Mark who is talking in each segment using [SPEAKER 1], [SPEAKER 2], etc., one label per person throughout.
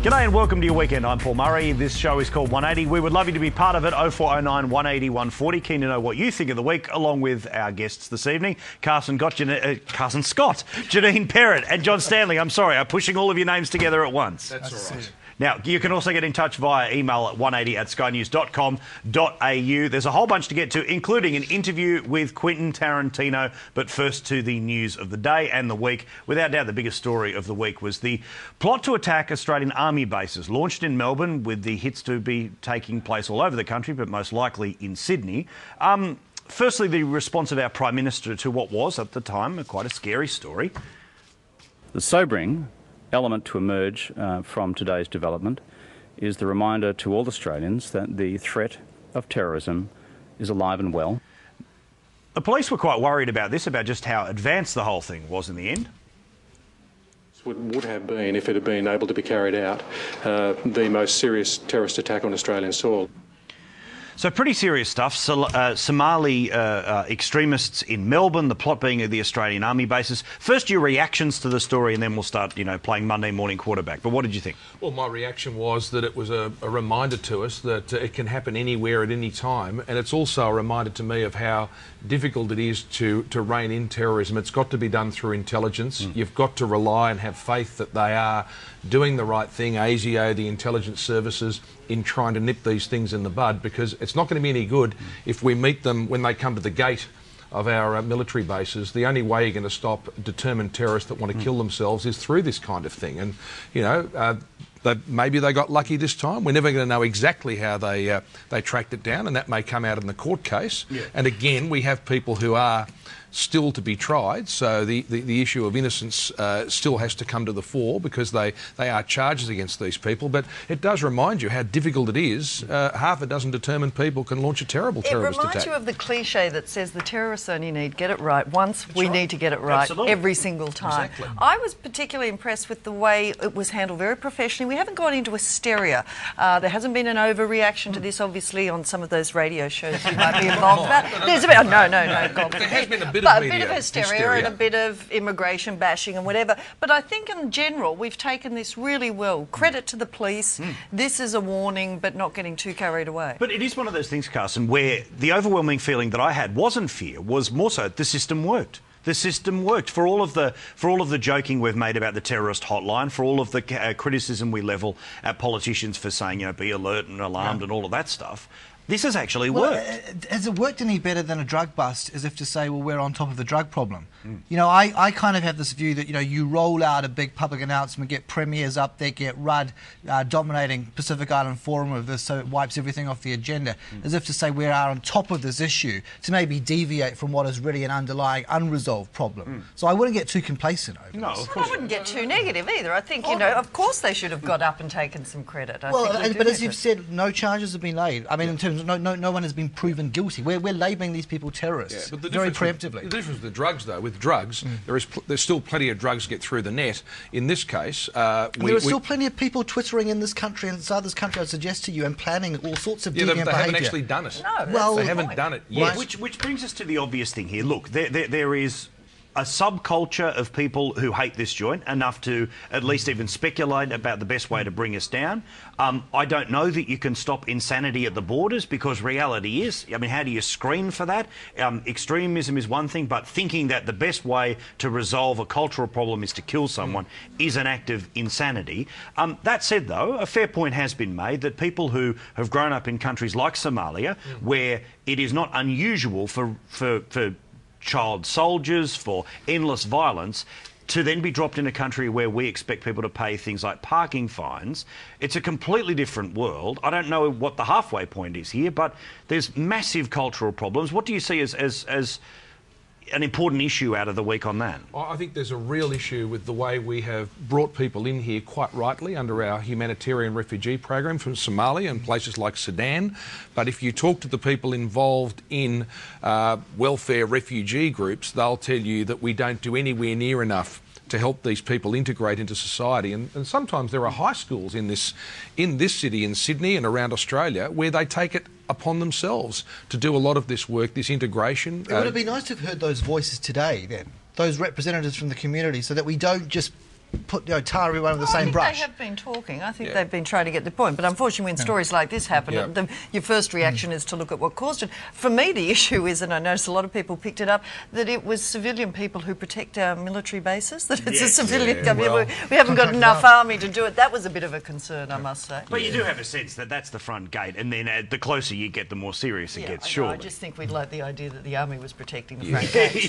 [SPEAKER 1] G'day and welcome to your weekend. I'm Paul Murray. This show is called 180. We would love you to be part of it. 0409 180 140. Keen to know what you think of the week, along with our guests this evening, Carson Scott, Janine Perrott and John Stanley. I'm sorry, I'm pushing all of your names together at once.
[SPEAKER 2] That's all right.
[SPEAKER 1] Now, you can also get in touch via email at 180@skynews.com.au. There's a whole bunch to get to, including an interview with Quentin Tarantino. But first to the news of the day and the week. Without doubt, the biggest story of the week was the plot to attack Australian Army bases, launched in Melbourne, with the hits to be taking place all over the country, but most likely in Sydney. Firstly, the response of our Prime Minister to what was, at the time, quite a scary story.
[SPEAKER 3] The sobering element to emerge from today's development is the reminder to all Australians that the threat of terrorism is alive and well.
[SPEAKER 1] The police were quite worried about this, about just how advanced the whole thing was in the end.
[SPEAKER 4] Would have been, if it had been able to be carried out, the most serious terrorist attack on Australian soil.
[SPEAKER 1] So pretty serious stuff. Somali extremists in Melbourne, the plot being of the Australian Army bases. First, your reactions to the story, and then we'll start, playing Monday morning quarterback. But what did you think?
[SPEAKER 2] Well, my reaction was that it was a reminder to us that it can happen anywhere at any time, and it's also a reminder to me of how difficult it is to rein in terrorism. It's got to be done through intelligence. You've got to rely and have faith that they are doing the right thing, ASIO, the intelligence services, in trying to nip these things in the bud, because it's not going to be any good if we meet them when they come to the gate of our military bases. The only way you're going to stop determined terrorists that want to kill themselves is through this kind of thing. And, maybe they got lucky this time. We're never going to know exactly how they tracked it down, and that may come out in the court case. Yeah. And again, we have people who are still to be tried, so the issue of innocence still has to come to the fore, because they are charges against these people. But it does remind you how difficult it is. Half a dozen determined people can launch a terrible terrorist attack.
[SPEAKER 5] It reminds you of the cliche that says the terrorists only need get it right once. We need to get it right every single time.
[SPEAKER 2] Exactly.
[SPEAKER 5] I was particularly impressed with the way it was handled, very professionally. We haven't gone into hysteria. There hasn't been an overreaction to this, obviously, on some of those radio shows you might be involved with. There's a bit, no, God.
[SPEAKER 2] There has been a bit
[SPEAKER 5] but
[SPEAKER 2] of media
[SPEAKER 5] a bit of hysteria and a bit of immigration bashing and whatever. But I think in general we've taken this really well. Credit to the police. This is a warning, but not getting too carried away.
[SPEAKER 1] But it is one of those things, Carson, where the overwhelming feeling that I had wasn't fear, was more so the system worked. The system worked. For all of the joking we've made about the terrorist hotline, for all of the criticism we level at politicians for saying, be alert and alarmed and all of that stuff, this has actually worked.
[SPEAKER 6] Has it worked any better than a drug bust, as if to say, well, we're on top of the drug problem? I kind of have this view that, you roll out a big public announcement, get premiers up there, get Rudd dominating Pacific Island Forum of this, so it wipes everything off the agenda, as if to say we are on top of this issue, to maybe deviate from what is really an underlying unresolved problem. So I wouldn't get too complacent over this.
[SPEAKER 5] Of course. I wouldn't get too negative either. I think, of course they should have got up and taken some credit.
[SPEAKER 6] But as you've said, no charges have been laid. I mean, in terms of no one has been proven guilty. We're labelling these people terrorists very preemptively.
[SPEAKER 2] The difference with the drugs, though, with drugs, there's still plenty of drugs get through the net. In this case,
[SPEAKER 6] there are still plenty of people twittering in this country and inside this country, I suggest to you, and planning all sorts of deviant behaviour.
[SPEAKER 2] They haven't actually done it.
[SPEAKER 5] No,
[SPEAKER 2] they haven't done it yet.
[SPEAKER 1] Which brings us to the obvious thing here. Look, there is a subculture of people who hate this joint enough to at least even speculate about the best way to bring us down. I don't know that you can stop insanity at the borders, because reality is, how do you screen for that? Extremism is one thing, but thinking that the best way to resolve a cultural problem is to kill someone is an act of insanity. That said, though, a fair point has been made that people who have grown up in countries like Somalia, where it is not unusual for child soldiers, for endless violence, to then be dropped in a country where we expect people to pay things like parking fines. It's a completely different world. I don't know what the halfway point is here, but there's massive cultural problems. What do you see as an important issue out of the week on that?
[SPEAKER 2] I think there's a real issue with the way we have brought people in here, quite rightly, under our humanitarian refugee program from Somalia and places like Sudan. But if you talk to the people involved in welfare refugee groups, they'll tell you that we don't do anywhere near enough to help these people integrate into society. And sometimes there are high schools in this city, in Sydney and around Australia, where they take it upon themselves to do a lot of this work, this integration.
[SPEAKER 6] It would have been nice to have heard those voices today, then, those representatives from the community, so that we don't just put tar everyone with the same brush.
[SPEAKER 5] They have been talking. I think they've been trying to get the point. But unfortunately, when stories like this happen, your first reaction is to look at what caused it. For me, the issue is, and I noticed a lot of people picked it up, that it was civilian people who protect our military bases. That it's a civilian government. We haven't got enough army to do it. That was a bit of a concern, I must say.
[SPEAKER 1] But you do have a sense that that's the front gate, and then the closer you get, the more serious it gets. Surely.
[SPEAKER 5] I just think we'd like the idea that the army was protecting the front gates.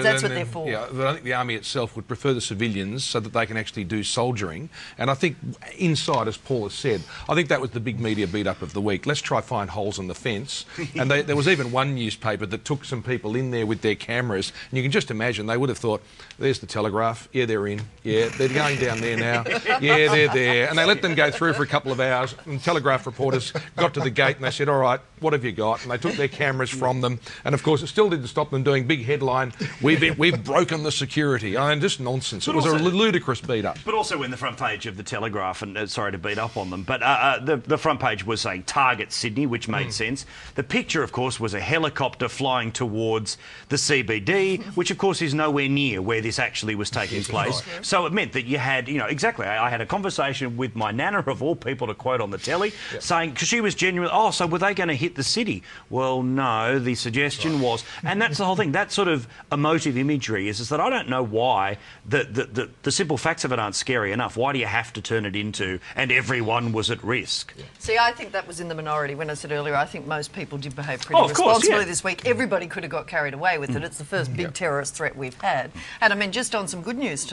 [SPEAKER 5] That's what they're for.
[SPEAKER 2] Yeah, but I think the army itself would prefer the civilians so that they can actually do soldiering. And I think inside, as Paul has said, I think that was the big media beat-up of the week. Let's try find holes in the fence. And there was even one newspaper that took some people in there with their cameras, and you can just imagine they would have thought, there's the Telegraph, yeah, they're in, yeah, they're going down there now, yeah, they're there. And they let them go through for a couple of hours, and Telegraph reporters got to the gate and they said, all right, what have you got? And they took their cameras from them, and of course it still didn't stop them doing big headline, we've broken the security. I mean, just nonsense. It was a ludicrous beat-up.
[SPEAKER 1] But also in the front page of the Telegraph, and sorry to beat up on them, but the front page was saying target Sydney, which made sense. The picture, of course, was a helicopter flying towards the CBD, which of course is nowhere near where this actually was taking place. So it meant that you had, exactly, I had a conversation with my nana, of all people, to quote on the telly, saying, because she was genuinely, so were they going to hit the city? Well, no, the suggestion was, and that's the whole thing, that sort of emotive imagery is that I don't know why the simple facts of it aren't scary enough. Why do you have to turn it into, and everyone was at risk?
[SPEAKER 5] See, I think that was in the minority. When I said earlier, I think most people did behave pretty responsibly this week. Everybody could have got carried away with it. It's the first big terrorist threat we've had. And I mean, just on some good news,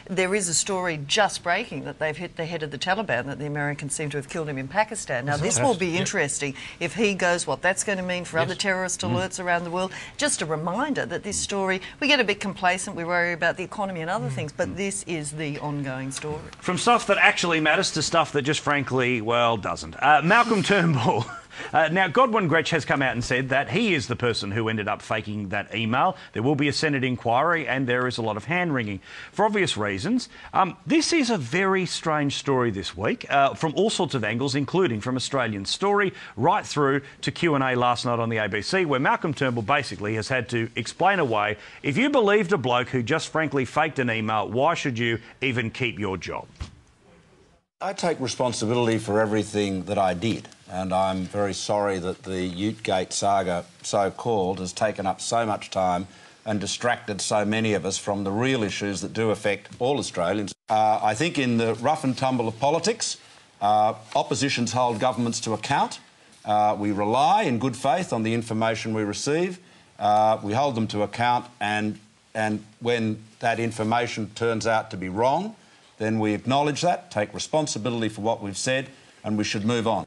[SPEAKER 5] there is a story just breaking that they've hit the head of the Taliban, that the Americans seem to have killed him in Pakistan. Now, this will be interesting if he goes, what that's going to mean for other terrorist alerts around the world. Just a reminder that this story, we get a bit complacent, we worry about the economy and other things, but this is the ongoing story.
[SPEAKER 1] From stuff that actually matters to stuff that just frankly, well, doesn't. Malcolm Turnbull. Now, Godwin Gretsch has come out and said that he is the person who ended up faking that email. There will be a Senate inquiry and there is a lot of hand-wringing for obvious reasons. This is a very strange story this week from all sorts of angles, including from Australian Story right through to Q&A last night on the ABC, where Malcolm Turnbull basically has had to explain away, if you believed a bloke who just frankly faked an email, why should you even keep your job?
[SPEAKER 7] I take responsibility for everything that I did, and I'm very sorry that the Utegate saga, so-called, has taken up so much time and distracted so many of us from the real issues that do affect all Australians. I think in the rough and tumble of politics, oppositions hold governments to account. We rely in good faith on the information we receive. We hold them to account, and when that information turns out to be wrong, then we acknowledge that, take responsibility for what we've said, and we should move on.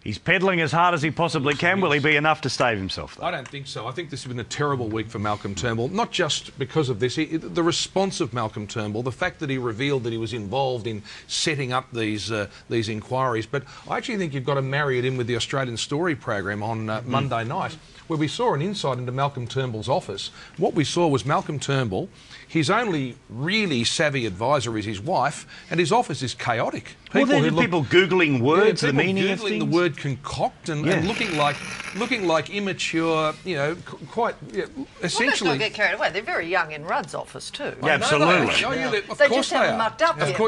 [SPEAKER 1] He's peddling as hard as he possibly can. Will he be enough to save himself, though?
[SPEAKER 2] I don't think so. I think this has been a terrible week for Malcolm Turnbull, not just because of this. The response of Malcolm Turnbull, the fact that he revealed that he was involved in setting up these inquiries, but I actually think you've got to marry it in with the Australian Story program on Monday night, where we saw an insight into Malcolm Turnbull's office. What we saw was Malcolm Turnbull, his only really savvy advisor is his wife, and his office is chaotic.
[SPEAKER 1] People Googling words, the meaning of things.
[SPEAKER 2] Googling the word concoct and looking like immature, quite essentially.
[SPEAKER 5] Well, let's not get carried away. They're very young in Rudd's office too.
[SPEAKER 1] Yeah, absolutely.
[SPEAKER 5] They just haven't mucked up yet.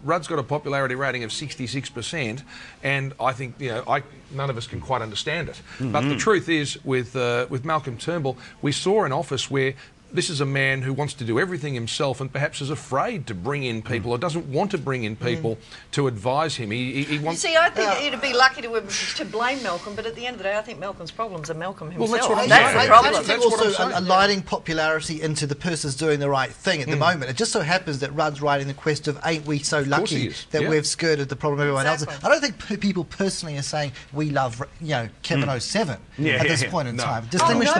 [SPEAKER 2] Rudd's got a popularity rating of 66%, and I think none of us can quite understand it. But the truth is, with Malcolm Turnbull, we saw an office where this is a man who wants to do everything himself and perhaps is afraid to bring in people or doesn't want to bring in people to advise him. He wants...
[SPEAKER 5] You see, I think it'd be lucky to blame Malcolm, but at the end of the day, I think Malcolm's problems are Malcolm himself.
[SPEAKER 2] Well, that's what I'm
[SPEAKER 5] saying.
[SPEAKER 2] saying.
[SPEAKER 5] The problem.
[SPEAKER 6] I think also aligning popularity into the person's doing the right thing at the moment. It just so happens that Rudd's writing the quest of, ain't we so lucky that we've skirted the problem everyone else. I don't think people personally are saying we love, Kevin 07 at this point in time.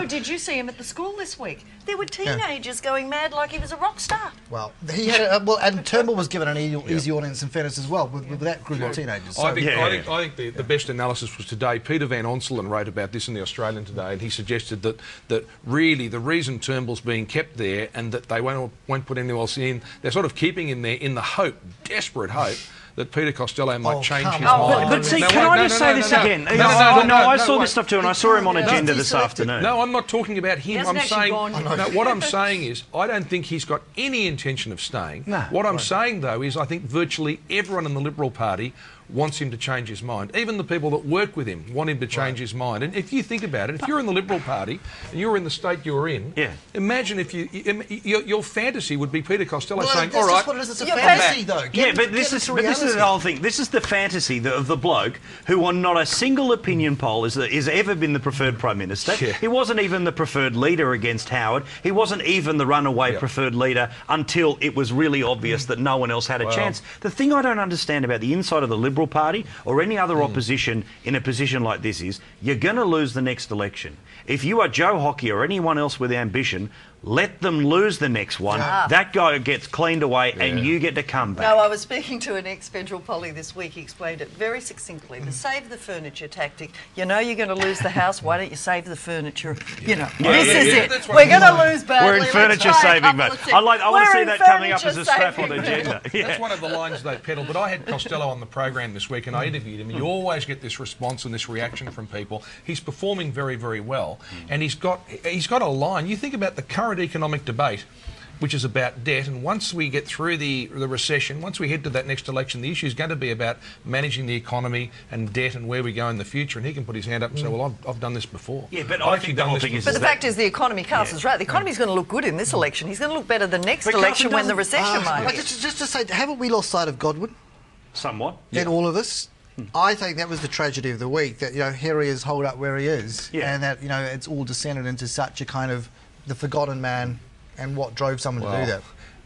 [SPEAKER 5] Did you see him at the school this week? There were teenagers going mad like he was a rock star.
[SPEAKER 6] Well, he had and Turnbull was given an easy audience in fairness as well with that group of teenagers. So.
[SPEAKER 2] I think the best analysis was today. Peter Van Onselen wrote about this in the Australian today, and he suggested that really the reason Turnbull's being kept there and that they won't put anyone else in, they're sort of keeping him there in the hope, desperate hope, that Peter Costello might change his
[SPEAKER 6] come
[SPEAKER 2] mind.
[SPEAKER 6] on.
[SPEAKER 1] But see,
[SPEAKER 2] Now,
[SPEAKER 1] can
[SPEAKER 2] wait,
[SPEAKER 1] I
[SPEAKER 2] no,
[SPEAKER 1] just
[SPEAKER 2] no,
[SPEAKER 1] say
[SPEAKER 2] no,
[SPEAKER 1] this
[SPEAKER 2] no,
[SPEAKER 1] again?
[SPEAKER 2] no, no, no,
[SPEAKER 1] I saw
[SPEAKER 2] wait.
[SPEAKER 1] this stuff too, and I saw him on Agenda this
[SPEAKER 6] He's
[SPEAKER 1] afternoon.
[SPEAKER 2] No, I'm not talking about him.
[SPEAKER 5] hasn't
[SPEAKER 2] I'm
[SPEAKER 5] actually
[SPEAKER 2] saying
[SPEAKER 5] gone yet.
[SPEAKER 2] no, what I'm saying is I don't think he's got any intention of staying.
[SPEAKER 1] No,
[SPEAKER 2] what I'm saying though is I think virtually everyone in the Liberal Party wants him to change his mind. Even the people that work with him want him to change his mind. And if you think about it, if you're in the Liberal Party and you're in the state you're in, imagine if your fantasy would be Peter Costello saying, "All right,
[SPEAKER 6] what it is. It's a
[SPEAKER 5] Your
[SPEAKER 6] fantasy, though.
[SPEAKER 1] This is the whole thing. This is the fantasy of the bloke who, on not a single opinion poll, is ever been the preferred Prime Minister.
[SPEAKER 2] Yeah.
[SPEAKER 1] He wasn't even the preferred leader against Howard. He wasn't even the runaway preferred leader until it was really obvious that no one else had a chance. The thing I don't understand about the inside of the Liberal Party or any other opposition in a position like this is you're going to lose the next election. If you are Joe Hockey or anyone else with ambition, let them lose the next one. That guy gets cleaned away and you get to come back.
[SPEAKER 5] No, I was speaking to an ex-federal polly this week. He explained it very succinctly. The save the furniture tactic. You know you're going to lose the house. Why don't you save the furniture? You know, this is it. We're going to lose badly.
[SPEAKER 1] We're in furniture saving mode. I want to see that coming up as a strap-on agenda.
[SPEAKER 2] That's one of the lines they peddle. But I had Costello on the program this week and I interviewed him. And you always get this response and this reaction from people. He's performing very, very well. And he's got a line. You think about the current economic debate, which is about debt, and once we get through the recession, once we head to that next election, the issue is going to be about managing the economy and debt and where we go in the future. And he can put his hand up and say, well, I've done this before.
[SPEAKER 1] Yeah, but I think the whole thing is...
[SPEAKER 5] But the fact is the economy, Carson's right. The economy's going to look good in this election. He's going to look better the next election when the recession might hit.
[SPEAKER 6] Just to say, haven't we lost sight of Godwin
[SPEAKER 1] Somewhat.
[SPEAKER 6] in all of this? I think that was the tragedy of the week, that, here he is holed up where he is, and that, it's all descended into such a kind of the forgotten man and what drove someone to do that.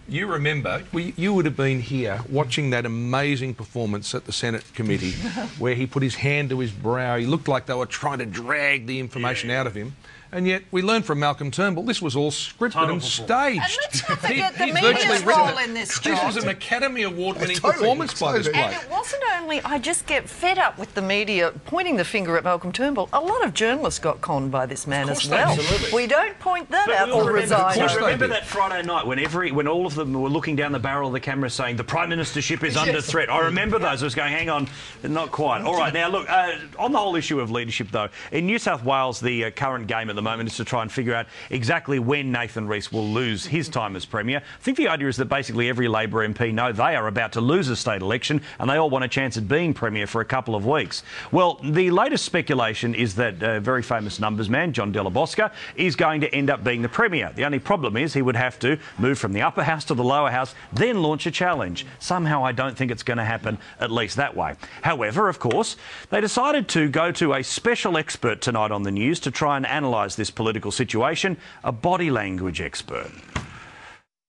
[SPEAKER 2] You remember, you would have been here watching that amazing performance at the Senate committee where he put his hand to his brow. He looked like they were trying to drag the information out of him. And yet, we learned from Malcolm Turnbull, this was all scripted and staged.
[SPEAKER 5] And let's not forget the media's role in this, John.
[SPEAKER 2] This was an Academy Award-winning performance by this bloke.
[SPEAKER 5] And it wasn't only, I just get fed up with the media pointing the finger at Malcolm Turnbull. A lot of journalists got conned by this man as well.
[SPEAKER 2] Absolutely.
[SPEAKER 5] We don't point that out or resign.
[SPEAKER 1] Remember that Friday night when all of them were looking down the barrel of the camera saying the Prime Ministership is under threat. I remember those. I was going, hang on, not quite. All right, now look, on the whole issue of leadership though, in New South Wales the current game at the moment is to try and figure out exactly when Nathan Rees will lose his time as Premier. I think the idea is that basically every Labor MP know they are about to lose a state election and they all want a chance at being Premier for a couple of weeks. Well, the latest speculation is that very famous numbers man, John Della Bosca, is going to end up being the Premier. The only problem is he would have to move from the upper house to the lower house, then launch a challenge. Somehow I don't think it's going to happen, at least that way. However, of course, they decided to go to a special expert tonight on the news to try and analyse this political situation, a body language expert.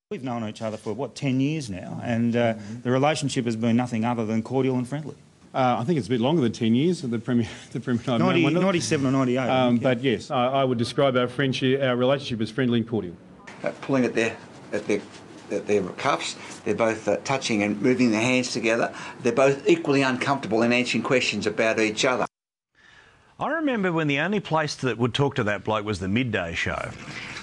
[SPEAKER 8] We've known each other for, 10 years now, and the relationship has been nothing other than cordial and friendly.
[SPEAKER 9] I think it's a bit longer than 10 years, the Premier and I've known one.
[SPEAKER 8] 97 or 98.
[SPEAKER 9] But yes, I would describe our relationship as friendly and cordial.
[SPEAKER 10] Pulling at their cuffs, they're both touching and moving their hands together. They're both equally uncomfortable in answering questions about each other.
[SPEAKER 1] I remember when the only place that would talk to that bloke was the midday show.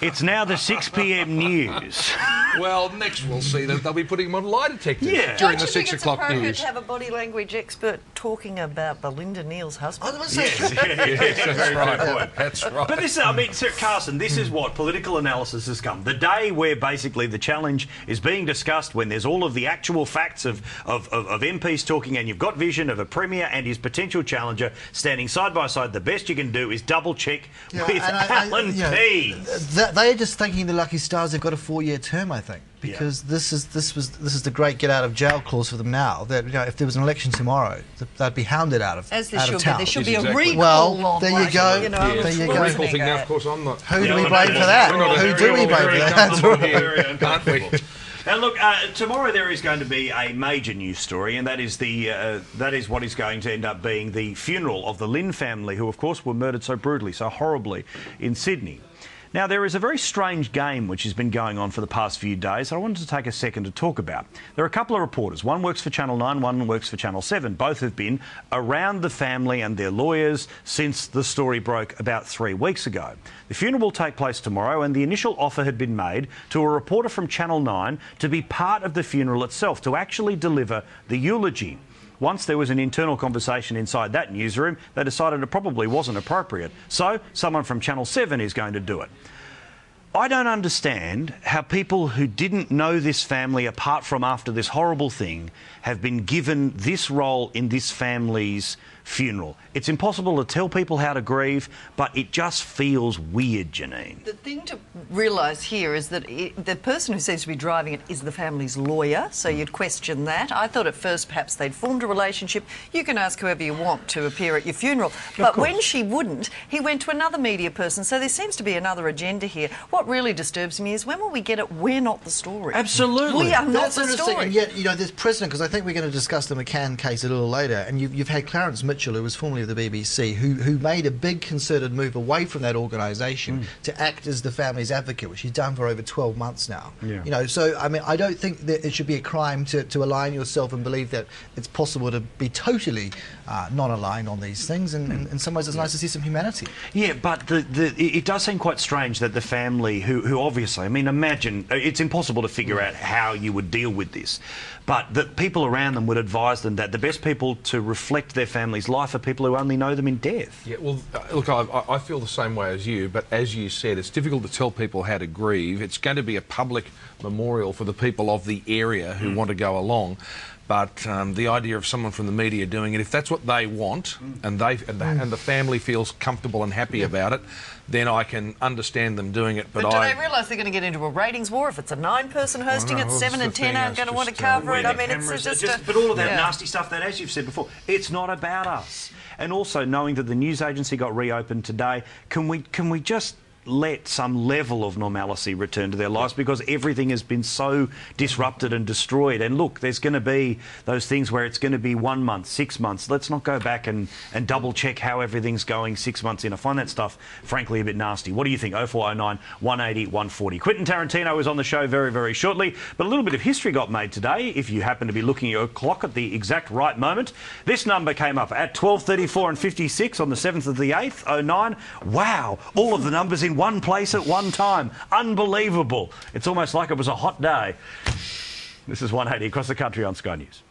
[SPEAKER 1] It's now the 6 p.m. news.
[SPEAKER 2] Well, next we'll see that they'll be putting him on lie detectors during the 6 o'clock news.
[SPEAKER 5] Don't you think it's appropriate to have a body language expert talking about Belinda Neal's husband?
[SPEAKER 2] Yes, that's right. That's right.
[SPEAKER 1] But this, Sir Carson, this is what political analysis has come. The day where basically the challenge is being discussed, when there's all of the actual facts of MPs talking, and you've got vision of a Premier and his potential challenger standing side by side. The best you can do is double check with Alan Pease.
[SPEAKER 6] They're just thanking the lucky stars they've got a 4-year term, I think, because this is the great get out of jail clause for them now. That if there was an election tomorrow, they'd be hounded out of
[SPEAKER 5] As there
[SPEAKER 6] out
[SPEAKER 5] should
[SPEAKER 6] of town.
[SPEAKER 5] be. There should be a recall.
[SPEAKER 6] Well, there you go.
[SPEAKER 5] There
[SPEAKER 6] you go.
[SPEAKER 2] The recall thing now, of course, I'm not.
[SPEAKER 6] Who do we blame for that? Who do we blame for that?
[SPEAKER 2] Can't we?
[SPEAKER 1] Now, look, tomorrow there is going to be a major news story, and that is what is going to end up being the funeral of the Lynn family, who, of course, were murdered so brutally, so horribly in Sydney. Now, there is a very strange game which has been going on for the past few days that I wanted to take a second to talk about. There are a couple of reporters. One works for Channel 9, one works for Channel 7. Both have been around the family and their lawyers since the story broke about 3 weeks ago. The funeral will take place tomorrow, and the initial offer had been made to a reporter from Channel 9 to be part of the funeral itself, to actually deliver the eulogy. Once there was an internal conversation inside that newsroom, they decided it probably wasn't appropriate. So someone from Channel 7 is going to do it. I don't understand how people who didn't know this family apart from after this horrible thing have been given this role in this family's funeral. It's impossible to tell people how to grieve, but it just feels weird, Janine.
[SPEAKER 5] The thing to realise here is that the person who seems to be driving it is the family's lawyer, so you'd question that. I thought at first perhaps they'd formed a relationship. You can ask whoever you want to appear at your funeral. But when she wouldn't, he went to another media person, so there seems to be another agenda here. What really disturbs me is when will we get it? We're not the story.
[SPEAKER 1] Absolutely.
[SPEAKER 5] We are not
[SPEAKER 6] That's
[SPEAKER 5] the
[SPEAKER 6] interesting.
[SPEAKER 5] story.
[SPEAKER 6] And yet, you know, there's precedent, because I think we're going to discuss the McCann case a little later, and you've had Clarence Mitchell, who was formerly of the BBC, who made a big concerted move away from that organisation to act as the family's advocate, which he's done for over 12 months now.
[SPEAKER 1] Yeah.
[SPEAKER 6] You know, so I mean, I don't think that it should be a crime to align yourself and believe that it's possible to be totally non-aligned on these things, and in some ways it's nice to see some humanity.
[SPEAKER 1] Yeah, but it does seem quite strange that the family, who obviously, I mean, imagine, it's impossible to figure out how you would deal with this, but that people around them would advise them that the best people to reflect their family's life are people who only know them in death.
[SPEAKER 2] Yeah, well, look, I feel the same way as you, but as you said, it's difficult to tell people how to grieve. It's going to be a public memorial for the people of the area who want to go along. But the idea of someone from the media doing it, if that's what they want, and the family feels comfortable and happy about it, then I can understand them doing it. But
[SPEAKER 5] do they realise they're going to get into a ratings war if it's a 9-person hosting it? 7 and 10 aren't going to want to cover it. I mean, it's just
[SPEAKER 1] but all of that nasty stuff that, as you've said before, it's not about us. And also knowing that the news agency got reopened today, can we just let some level of normalcy return to their lives, because everything has been so disrupted and destroyed. And look, there's going to be those things where it's going to be 1 month, 6 months. Let's not go back and double check how everything's going 6 months in. I find that stuff, frankly, a bit nasty. What do you think? 0409 180 140. Quentin Tarantino is on the show very, very shortly, but a little bit of history got made today. If you happen to be looking at your clock at the exact right moment, this number came up at 12:34 and 56 on the 7th of the 8th, 09. Wow, all of the numbers in one place at one time. Unbelievable. It's almost like it was a hot day. This is 180 across the country on Sky News.